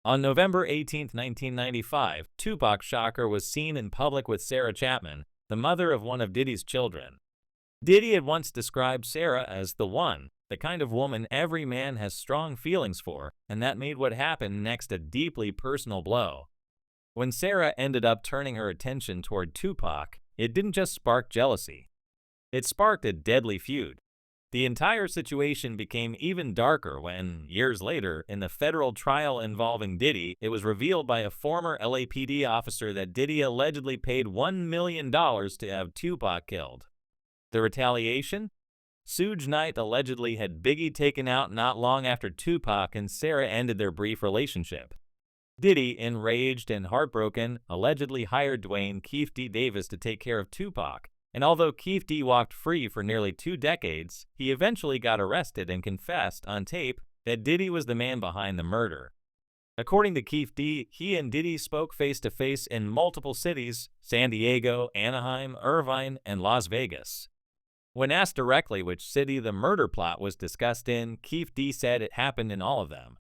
On November 18, 1995, Tupac Shakur was seen in public with Sarah Chapman, the mother of one of Diddy's children. Diddy had once described Sarah as the one, the kind of woman every man has strong feelings for, and that made what happened next a deeply personal blow. When Sarah ended up turning her attention toward Tupac, it didn't just spark jealousy. It sparked a deadly feud. The entire situation became even darker when, years later, in the federal trial involving Diddy, it was revealed by a former LAPD officer that Diddy allegedly paid $1 million to have Tupac killed. The retaliation? Suge Knight allegedly had Biggie taken out not long after Tupac and Sarah ended their brief relationship. Diddy, enraged and heartbroken, allegedly hired Dwayne Keefe D. Davis to take care of Tupac. And although Keefe D walked free for nearly 2 decades, he eventually got arrested and confessed on tape that Diddy was the man behind the murder. According to Keefe D, he and Diddy spoke face-to-face in multiple cities: San Diego, Anaheim, Irvine, and Las Vegas. When asked directly which city the murder plot was discussed in, Keefe D said it happened in all of them.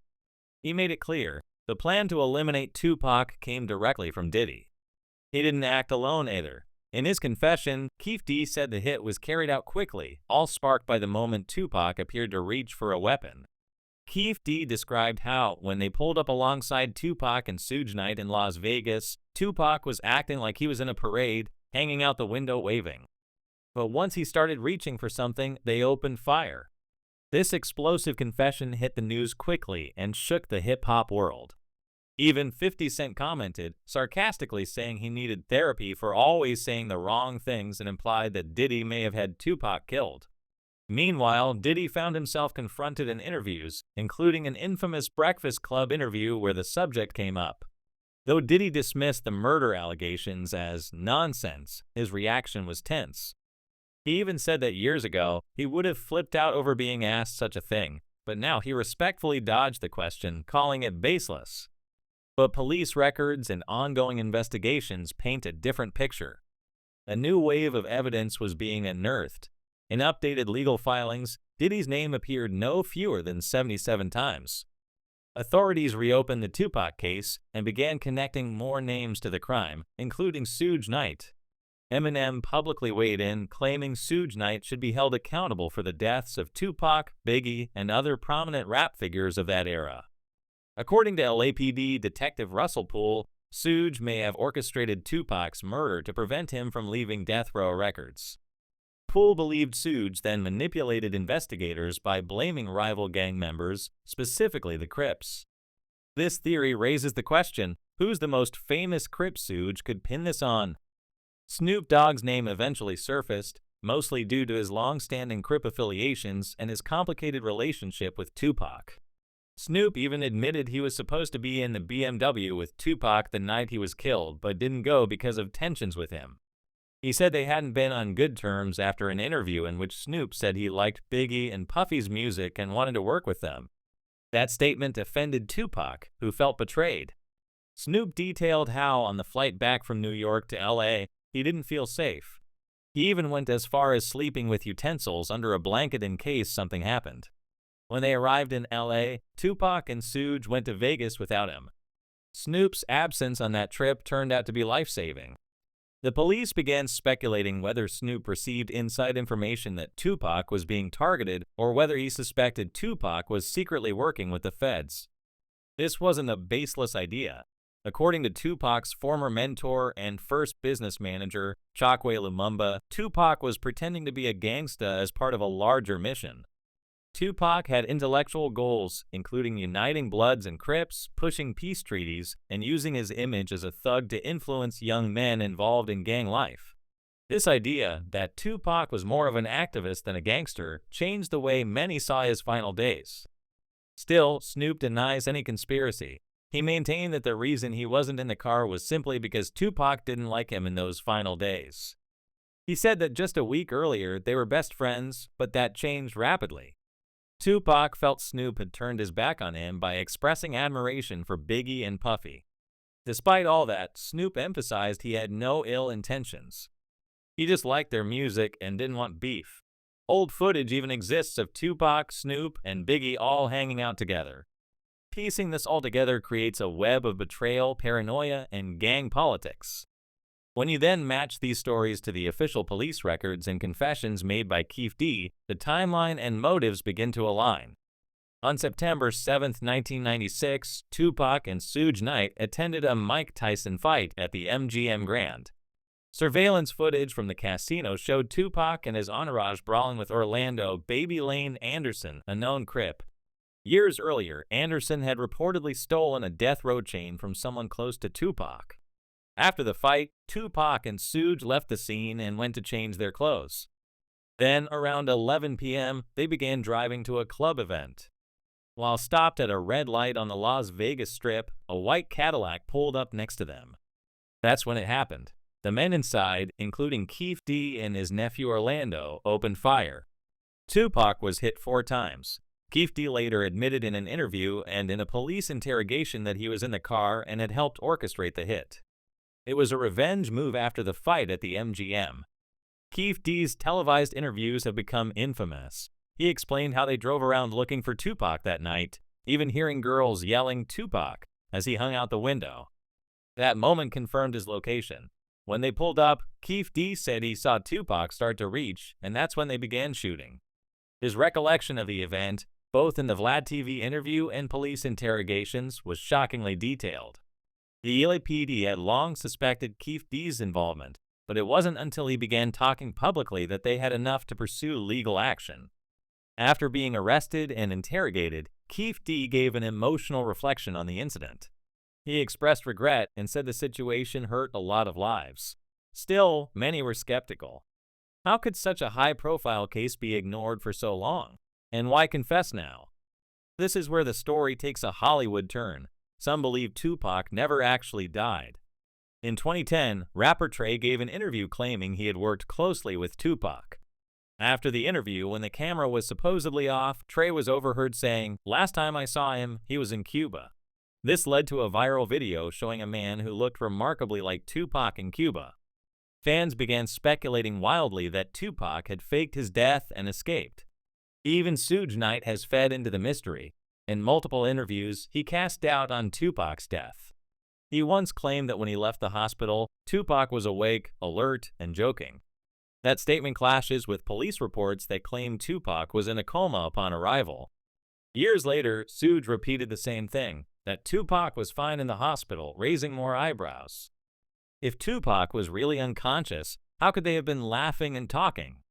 He made it clear, the plan to eliminate Tupac came directly from Diddy. He didn't act alone either. In his confession, Keefe D said the hit was carried out quickly, all sparked by the moment Tupac appeared to reach for a weapon. Keefe D described how, when they pulled up alongside Tupac and Suge Knight in Las Vegas, Tupac was acting like he was in a parade, hanging out the window waving. But once he started reaching for something, they opened fire. This explosive confession hit the news quickly and shook the hip-hop world. Even 50 Cent commented, sarcastically saying he needed therapy for always saying the wrong things and implied that Diddy may have had Tupac killed. Meanwhile, Diddy found himself confronted in interviews, including an infamous Breakfast Club interview where the subject came up. Though Diddy dismissed the murder allegations as nonsense, his reaction was tense. He even said that years ago, he would have flipped out over being asked such a thing, but now he respectfully dodged the question, calling it baseless. But police records and ongoing investigations paint a different picture. A new wave of evidence was being unearthed. In updated legal filings, Diddy's name appeared no fewer than 77 times. Authorities reopened the Tupac case and began connecting more names to the crime, including Suge Knight. Eminem publicly weighed in, claiming Suge Knight should be held accountable for the deaths of Tupac, Biggie, and other prominent rap figures of that era. According to LAPD Detective Russell Poole, Suge may have orchestrated Tupac's murder to prevent him from leaving death row records. Poole believed Suge then manipulated investigators by blaming rival gang members, specifically the Crips. This theory raises the question, who's the most famous Crip Suge could pin this on? Snoop Dogg's name eventually surfaced, mostly due to his long-standing Crip affiliations and his complicated relationship with Tupac. Snoop even admitted he was supposed to be in the BMW with Tupac the night he was killed, but didn't go because of tensions with him. He said they hadn't been on good terms after an interview in which Snoop said he liked Biggie and Puffy's music and wanted to work with them. That statement offended Tupac, who felt betrayed. Snoop detailed how, on the flight back from New York to LA, he didn't feel safe. He even went as far as sleeping with utensils under a blanket in case something happened. When they arrived in LA, Tupac and Suge went to Vegas without him. Snoop's absence on that trip turned out to be life-saving. The police began speculating whether Snoop received inside information that Tupac was being targeted or whether he suspected Tupac was secretly working with the feds. This wasn't a baseless idea. According to Tupac's former mentor and first business manager, Chokwe Lumumba, Tupac was pretending to be a gangsta as part of a larger mission. Tupac had intellectual goals, including uniting Bloods and Crips, pushing peace treaties, and using his image as a thug to influence young men involved in gang life. This idea, that Tupac was more of an activist than a gangster, changed the way many saw his final days. Still, Snoop denies any conspiracy. He maintained that the reason he wasn't in the car was simply because Tupac didn't like him in those final days. He said that just a week earlier they were best friends, but that changed rapidly. Tupac felt Snoop had turned his back on him by expressing admiration for Biggie and Puffy. Despite all that, Snoop emphasized he had no ill intentions. He just liked their music and didn't want beef. Old footage even exists of Tupac, Snoop, and Biggie all hanging out together. Piecing this all together creates a web of betrayal, paranoia, and gang politics. When you then match these stories to the official police records and confessions made by Keefe D, the timeline and motives begin to align. On September 7, 1996, Tupac and Suge Knight attended a Mike Tyson fight at the MGM Grand. Surveillance footage from the casino showed Tupac and his entourage brawling with Orlando "Baby Lane" Anderson, a known Crip. Years earlier, Anderson had reportedly stolen a death row chain from someone close to Tupac. After the fight, Tupac and Suge left the scene and went to change their clothes. Then, around 11 p.m., they began driving to a club event. While stopped at a red light on the Las Vegas Strip, a white Cadillac pulled up next to them. That's when it happened. The men inside, including Keefe D and his nephew Orlando, opened fire. Tupac was hit 4 times. Keefe D later admitted in an interview and in a police interrogation that he was in the car and had helped orchestrate the hit. It was a revenge move after the fight at the MGM. Keefe D's televised interviews have become infamous. He explained how they drove around looking for Tupac that night, even hearing girls yelling "Tupac" as he hung out the window. That moment confirmed his location. When they pulled up, Keefe D said he saw Tupac start to reach, and that's when they began shooting. His recollection of the event, both in the Vlad TV interview and police interrogations, was shockingly detailed. The LAPD had long suspected Keefe D's involvement, but it wasn't until he began talking publicly that they had enough to pursue legal action. After being arrested and interrogated, Keefe D gave an emotional reflection on the incident. He expressed regret and said the situation hurt a lot of lives. Still, many were skeptical. How could such a high-profile case be ignored for so long? And why confess now? This is where the story takes a Hollywood turn. Some believe Tupac never actually died. In 2010, rapper Trey gave an interview claiming he had worked closely with Tupac. After the interview, when the camera was supposedly off, Trey was overheard saying, "Last time I saw him, he was in Cuba." This led to a viral video showing a man who looked remarkably like Tupac in Cuba. Fans began speculating wildly that Tupac had faked his death and escaped. Even Suge Knight has fed into the mystery. In multiple interviews, he cast doubt on Tupac's death. He once claimed that when he left the hospital, Tupac was awake, alert, and joking. That statement clashes with police reports that claim Tupac was in a coma upon arrival. Years later, Suge repeated the same thing, that Tupac was fine in the hospital, raising more eyebrows. If Tupac was really unconscious, how could they have been laughing and talking?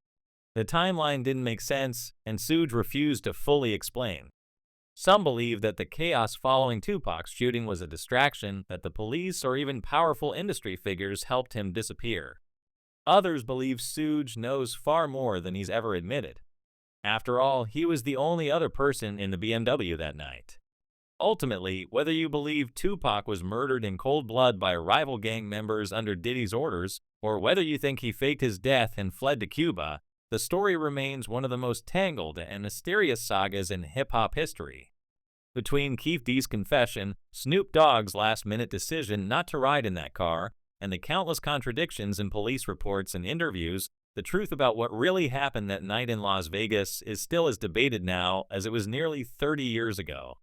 The timeline didn't make sense, and Suge refused to fully explain. Some believe that the chaos following Tupac's shooting was a distraction, that the police or even powerful industry figures helped him disappear. Others believe Suge knows far more than he's ever admitted. After all, he was the only other person in the BMW that night. Ultimately, whether you believe Tupac was murdered in cold blood by rival gang members under Diddy's orders, or whether you think he faked his death and fled to Cuba, the story remains one of the most tangled and mysterious sagas in hip-hop history. Between Keefe D's confession, Snoop Dogg's last-minute decision not to ride in that car, and the countless contradictions in police reports and interviews, the truth about what really happened that night in Las Vegas is still as debated now as it was nearly 30 years ago.